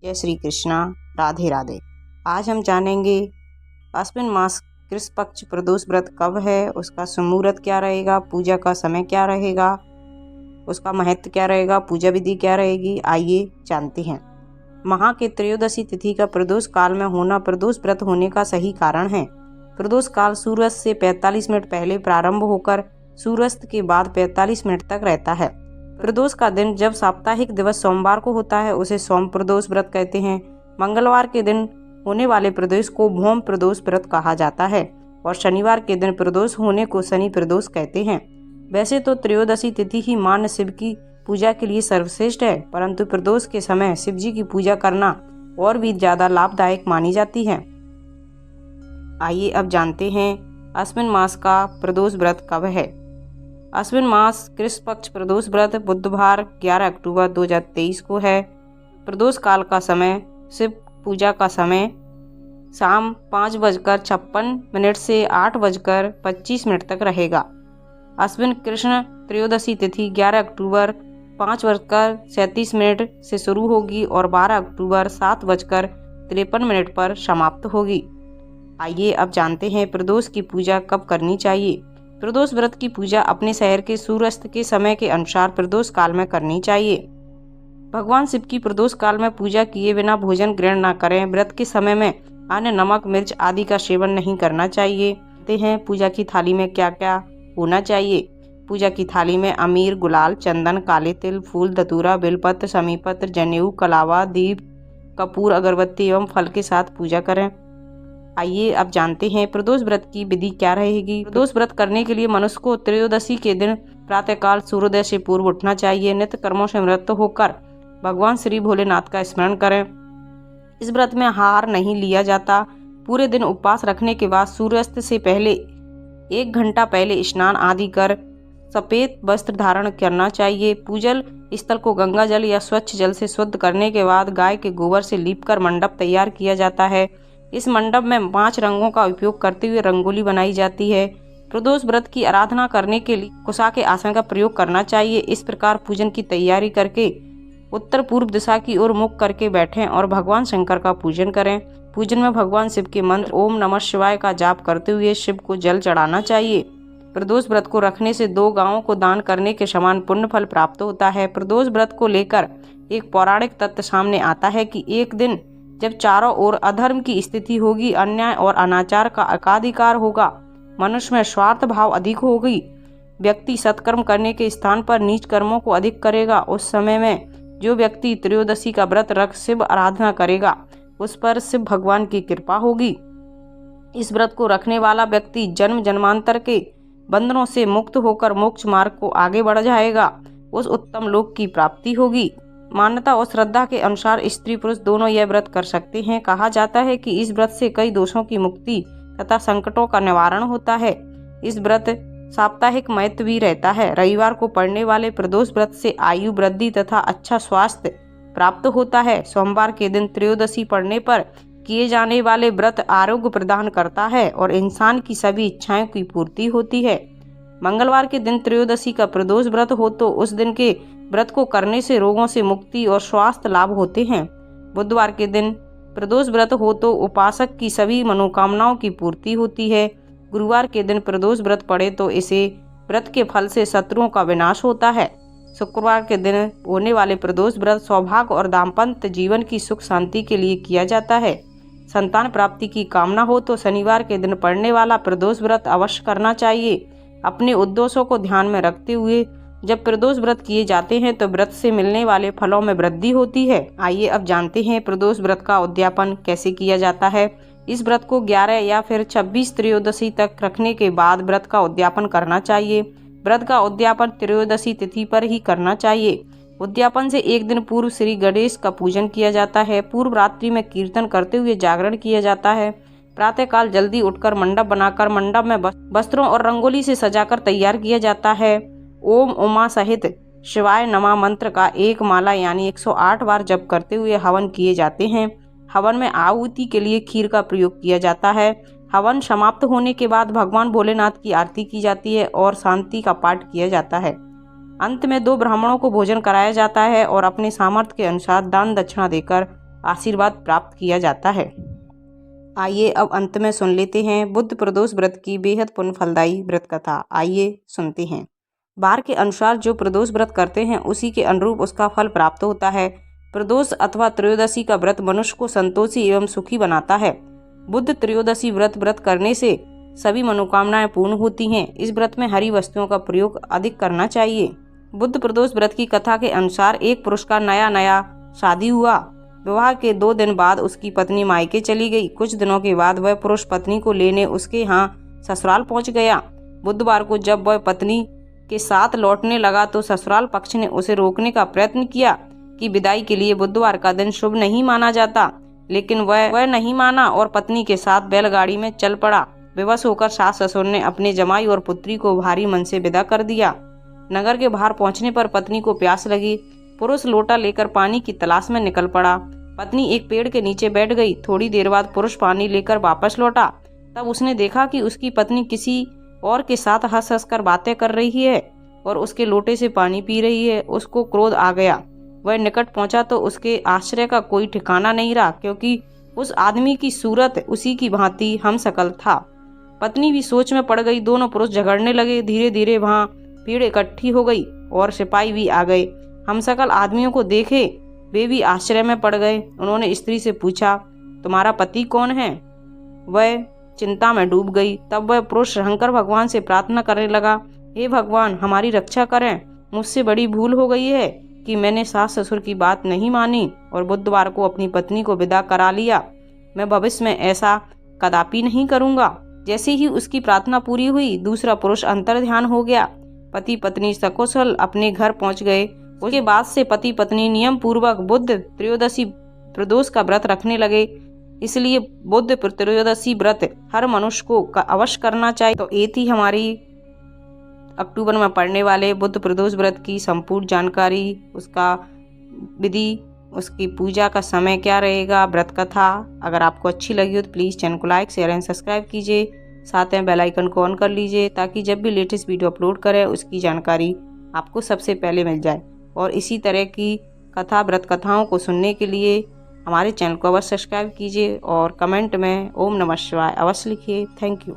जय श्री कृष्णा। राधे राधे। आज हम जानेंगे आश्विन मास कृष्ण पक्ष प्रदोष व्रत कब है, उसका सुमुहूर्त क्या रहेगा, पूजा का समय क्या रहेगा, उसका महत्व क्या रहेगा, पूजा विधि क्या रहेगी। आइए जानते हैं। महा के त्रयोदशी तिथि का प्रदोष काल में होना प्रदोष व्रत होने का सही कारण है। प्रदोष काल सूर्यास्त से 45 मिनट पहले प्रारंभ होकर सूर्यास्त के बाद 45 मिनट तक रहता है। प्रदोष का दिन जब साप्ताहिक दिवस सोमवार को होता है उसे सोम प्रदोष व्रत कहते हैं। मंगलवार के दिन होने वाले प्रदोष को भौम प्रदोष व्रत कहा जाता है और शनिवार के दिन प्रदोष होने को शनि प्रदोष कहते हैं। वैसे तो त्रयोदशी तिथि ही मान्य शिव की पूजा के लिए सर्वश्रेष्ठ है, परंतु प्रदोष के समय शिव जी की पूजा करना और भी ज्यादा लाभदायक मानी जाती है। आइए अब जानते हैं आश्विन मास का प्रदोष व्रत कब है। आश्विन मास कृष्ण पक्ष प्रदोष व्रत बुधवार 11 अक्टूबर 2023 को है। प्रदोष काल का समय शिव पूजा का समय शाम 5:56 से 8:25 तक रहेगा। आश्विन कृष्ण त्रयोदशी तिथि 11 अक्टूबर 5:37 से शुरू होगी और 12 अक्टूबर 7:53 पर समाप्त होगी। आइए अब जानते हैं प्रदोष की पूजा कब करनी चाहिए। प्रदोष व्रत की पूजा अपने शहर के सूर्यास्त के समय के अनुसार प्रदोष काल में करनी चाहिए। भगवान शिव की प्रदोष काल में पूजा किए बिना भोजन ग्रहण न करें। व्रत के समय में अन्य नमक मिर्च आदि का सेवन नहीं करना चाहिए। कहते हैं पूजा की थाली में क्या क्या होना चाहिए। पूजा की थाली में अमीर, गुलाल, चंदन, काले तिल, फूल, धतूरा, बेलपत्र, समीपत्र, जनेऊ, कलावा, दीप, कपूर, अगरबत्ती एवं फल के साथ पूजा करें। आइए अब जानते हैं प्रदोष व्रत की विधि क्या रहेगी। प्रदोष व्रत करने के लिए मनुष्य को त्रयोदशी के दिन प्रातःकाल सूर्योदय से पूर्व उठना चाहिए। नित्य कर्मों से निवृत्त होकर भगवान श्री भोलेनाथ का स्मरण करें। इस व्रत में आहार नहीं लिया जाता। पूरे दिन उपवास रखने के बाद सूर्यास्त से पहले 1 घंटा पहले स्नान आदि कर सफेद वस्त्र धारण करना चाहिए। पूजल स्थल को गंगा जल या स्वच्छ जल से शुद्ध करने के बाद गाय के गोबर से लीपकर मंडप तैयार किया जाता है। इस मंडप में 5 रंगों का उपयोग करते हुए रंगोली बनाई जाती है। प्रदोष व्रत की आराधना करने के लिए कुशा के आसन का प्रयोग करना चाहिए। इस प्रकार पूजन की तैयारी करके उत्तर पूर्व दिशा की ओर मुख करके बैठें और भगवान शंकर का पूजन करें। पूजन में भगवान शिव के मंत्र ओम नमः शिवाय का जाप करते हुए शिव को जल चढ़ाना चाहिए। प्रदोष व्रत को रखने से 2 गायों को दान करने के समान पुण्य फल प्राप्त होता है। प्रदोष व्रत को लेकर एक पौराणिक तथ्य सामने आता है कि एक दिन जब चारों ओर अधर्म की स्थिति होगी, अन्याय और अनाचार का एकाधिकार होगा, मनुष्य में स्वार्थ भाव अधिक होगी, व्यक्ति सत्कर्म करने के स्थान पर नीच कर्मों को अधिक करेगा, उस समय में जो व्यक्ति त्रयोदशी का व्रत रख शिव आराधना करेगा उस पर शिव भगवान की कृपा होगी। इस व्रत को रखने वाला व्यक्ति जन्म जन्मांतर के बंधनों से मुक्त होकर मोक्ष मार्ग को आगे बढ़ जाएगा, उस उत्तम लोक की प्राप्ति होगी। मान्यता और श्रद्धा के अनुसार स्त्री पुरुष दोनों यह व्रत कर सकते हैं। कहा जाता है कि इस व्रत से कई दोषों की मुक्ति तथा संकटों का निवारण होता है। इस व्रत साप्ताहिक महत्व भी रहता है। रविवार को पड़ने वाले प्रदोष व्रत से आयु वृद्धि तथा अच्छा स्वास्थ्य प्राप्त होता है। सोमवार के दिन त्रयोदशी पड़ने पर किए जाने वाले व्रत आरोग्य प्रदान करता है और इंसान की सभी इच्छाओं की पूर्ति होती है। मंगलवार के दिन त्रयोदशी का प्रदोष व्रत हो तो उस दिन के व्रत को करने से रोगों से मुक्ति और स्वास्थ्य लाभ होते हैं। बुधवार के दिन प्रदोष व्रत हो तो उपासक की सभी मनोकामनाओं की पूर्ति होती है। गुरुवार के दिन प्रदोष व्रत पड़े तो इसे व्रत के फल से शत्रुओं का विनाश होता है। शुक्रवार के दिन होने वाले प्रदोष व्रत सौभाग्य और दाम्पत्य जीवन की सुख शांति के लिए किया जाता है। संतान प्राप्ति की कामना हो तो शनिवार के दिन पड़ने वाला प्रदोष व्रत अवश्य करना चाहिए। अपने उद्देश्यों को ध्यान में रखते हुए जब प्रदोष व्रत किए जाते हैं तो व्रत से मिलने वाले फलों में वृद्धि होती है। आइए अब जानते हैं प्रदोष व्रत का उद्यापन कैसे किया जाता है। इस व्रत को 11 या फिर 26 त्रयोदशी तक रखने के बाद व्रत का उद्यापन करना चाहिए। व्रत का उद्यापन त्रयोदशी तिथि पर ही करना चाहिए। उद्यापन से एक दिन पूर्व श्री गणेश का पूजन किया जाता है। पूर्व रात्रि में कीर्तन करते हुए जागरण किया जाता है। प्रातःकाल जल्दी उठकर मंडप बनाकर मंडप में वस्त्रों और रंगोली से सजाकर तैयार किया जाता है। ओम उमा सहित शिवाय नमः मंत्र का 1 माला यानी 108 बार जप करते हुए हवन किए जाते हैं। हवन में आहुति के लिए खीर का प्रयोग किया जाता है। हवन समाप्त होने के बाद भगवान भोलेनाथ की आरती की जाती है और शांति का पाठ किया जाता है। अंत में 2 ब्राह्मणों को भोजन कराया जाता है और अपने सामर्थ्य के अनुसार दान दक्षिणा देकर आशीर्वाद प्राप्त किया जाता है। आइए अब अंत में सुन लेते हैं बुध प्रदोष व्रत की बेहद पुण्य फलदायी व्रत कथा। आइए सुनते हैं। बार के अनुसार जो प्रदोष व्रत करते हैं उसी के अनुरूप उसका फल प्राप्त होता है। प्रदोष अथवा त्रयोदशी का व्रत मनुष्य को संतोषी एवं सुखी बनाता है। बुध त्रयोदशी व्रत करने से सभी मनोकामनाएं पूर्ण होती हैं। इस व्रत में हरी वस्तुओं का प्रयोग अधिक करना चाहिए। बुध प्रदोष व्रत की कथा के अनुसार एक पुरुष का नया शादी हुआ। विवाह के 2 दिन बाद उसकी पत्नी मायके चली गई। कुछ दिनों के बाद वह पुरुष पत्नी को लेने उसके यहाँ ससुराल पहुंच गया। बुधवार को जब वह पत्नी के साथ लौटने लगा तो ससुराल पक्ष ने उसे रोकने का प्रयत्न किया कि विदाई के लिए बुधवार का दिन शुभ नहीं माना जाता, लेकिन वह नहीं माना और पत्नी के साथ बैलगाड़ी में चल पड़ा। विवश होकर सास ससुर ने अपने जमाई और पुत्री को भारी मन से विदा कर दिया। नगर के बाहर पहुंचने पर पत्नी को प्यास लगी। पुरुष लोटा लेकर पानी की तलाश में निकल पड़ा। पत्नी एक पेड़ के नीचे बैठ गई। थोड़ी देर बाद पुरुष पानी लेकर वापस लौटा। तब उसने देखा कि उसकी पत्नी किसी और के साथ हंस हंस कर बातें कर रही है और उसके लोटे से पानी पी रही है। उसको क्रोध आ गया। वह निकट पहुंचा तो उसके आश्चर्य का कोई ठिकाना नहीं रहा, क्योंकि उस आदमी की सूरत उसी की भांति हमशक्ल था। पत्नी भी सोच में पड़ गई। दोनों पुरुष झगड़ने लगे। धीरे धीरे वहां भीड़ इकट्ठी हो गई और सिपाही भी आ गए। हमशक्ल आदमियों को देखे वे भी आश्चर्य में पड़ गए। उन्होंने स्त्री से पूछा, तुम्हारा पति कौन है? वह चिंता में डूब गई। तब वह पुरुष शंकर भगवान से प्रार्थना करने लगा, हे भगवान, हमारी रक्षा करें। मुझसे बड़ी भूल हो गई है कि मैंने सास ससुर की बात नहीं मानी और बुधवार को अपनी पत्नी को विदा करा लिया। मैं भविष्य में ऐसा कदापि नहीं करूंगा। जैसे ही उसकी प्रार्थना पूरी हुई, दूसरा पुरुष अंतर ध्यान हो गया। पति पत्नी सकुशल अपने घर पहुंच गए। उसके बाद से पति पत्नी नियम पूर्वक बुध त्रयोदशी प्रदोष का व्रत रखने लगे। इसलिए बुध त्रयोदशी व्रत हर मनुष्य को अवश्य करना चाहिए। तो ये थी हमारी अक्टूबर में पड़ने वाले बुध प्रदोष व्रत की संपूर्ण जानकारी, उसका विधि, उसकी पूजा का समय क्या रहेगा, व्रत कथा। अगर आपको अच्छी लगी हो तो प्लीज़ चैनल को लाइक शेयर एंड सब्सक्राइब कीजिए। साथ में बेल आइकन को ऑन कर लीजिए ताकि जब भी लेटेस्ट वीडियो अपलोड करें उसकी जानकारी आपको सबसे पहले मिल जाए। और इसी तरह की कथा व्रत कथाओं को सुनने के लिए हमारे चैनल को अवश्य सब्सक्राइब कीजिए और कमेंट में ओम नमः शिवाय अवश्य लिखिए। Thank you.